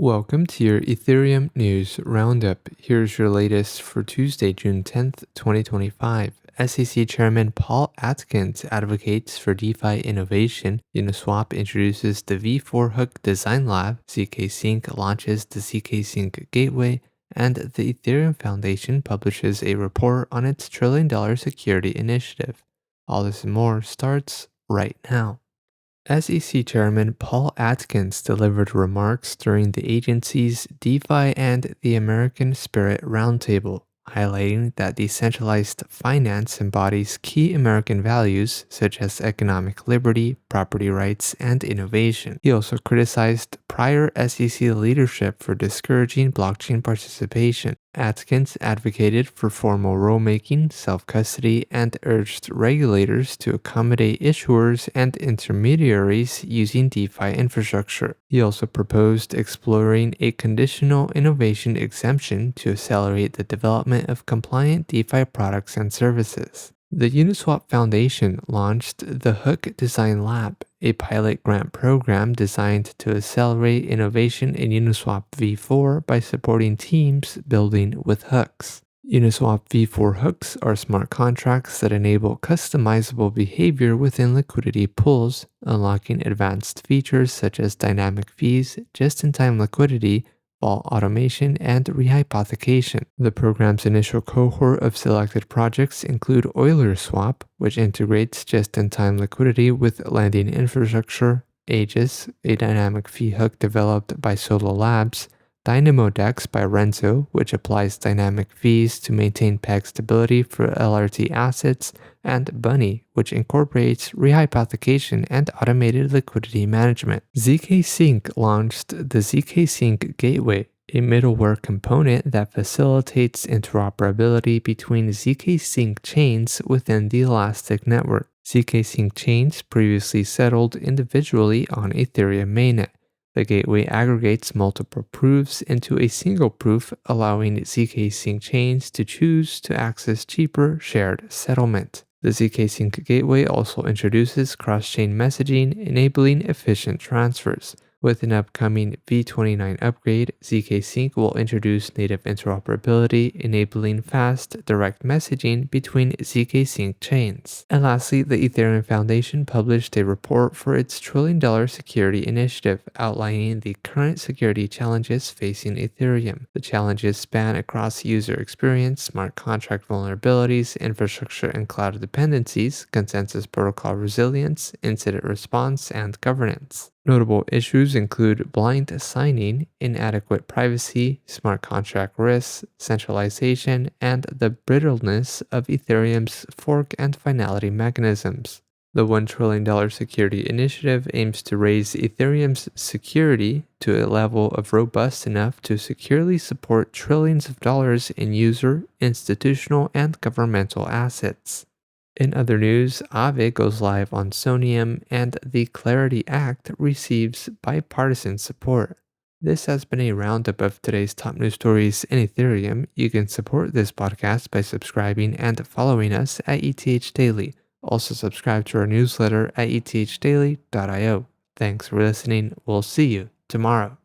Welcome to your Ethereum News Roundup. Here's your latest for Tuesday, June 10th, 2025. SEC Chairman Paul Atkins advocates for DeFi innovation. Uniswap introduces the V4 Hook Design Lab. ZK Sync launches the ZK Sync Gateway. And the Ethereum Foundation publishes a report on its trillion-dollar security initiative. All this and more starts right now. SEC Chairman Paul Atkins delivered remarks during the agency's DeFi and the American Spirit Roundtable, highlighting that decentralized finance embodies key American values such as economic liberty, property rights, and innovation. He also criticized prior SEC leadership for discouraging blockchain participation. Atkins advocated for formal rulemaking, self-custody, and urged regulators to accommodate issuers and intermediaries using DeFi infrastructure. He also proposed exploring a conditional innovation exemption to accelerate the development of compliant DeFi products and services. The Uniswap Foundation launched the Hook Design Lab, a pilot grant program designed to accelerate innovation in Uniswap v4 by supporting teams building with hooks. Uniswap v4 hooks are smart contracts that enable customizable behavior within liquidity pools, unlocking advanced features such as dynamic fees, just-in-time liquidity, vault automation, and rehypothecation. The program's initial cohort of selected projects include Euler Swap, which integrates just-in-time liquidity with lending infrastructure, Aegis, a dynamic fee hook developed by Solo Labs, DynamoDex by Renzo, which applies dynamic fees to maintain peg stability for LRT assets, and Bunny, which incorporates rehypothecation and automated liquidity management. ZK Sync launched the ZK Sync Gateway, a middleware component that facilitates interoperability between ZK Sync chains within the Elastic network. ZK Sync chains previously settled individually on Ethereum mainnet. The gateway aggregates multiple proofs into a single proof, allowing ZK Sync chains to choose to access cheaper shared settlement. The ZK Sync gateway also introduces cross-chain messaging, enabling efficient transfers. With an upcoming v29 upgrade, ZK Sync will introduce native interoperability, enabling fast, direct messaging between ZK Sync chains. And lastly, the Ethereum Foundation published a report for its trillion-dollar security initiative, outlining the current security challenges facing Ethereum. The challenges span across user experience, smart contract vulnerabilities, infrastructure and cloud dependencies, consensus protocol resilience, incident response, and governance. Notable issues include blind signing, inadequate privacy, smart contract risks, centralization, and the brittleness of Ethereum's fork and finality mechanisms. The $1 trillion security initiative aims to raise Ethereum's security to a level of robust enough to securely support trillions of dollars in user, institutional, and governmental assets. In other news, Aave goes live on Sonium, and the Clarity Act receives bipartisan support. This has been a roundup of today's top news stories in Ethereum. You can support this podcast by subscribing and following us at ETH Daily. Also subscribe to our newsletter at ethdaily.io. Thanks for listening. We'll see you tomorrow.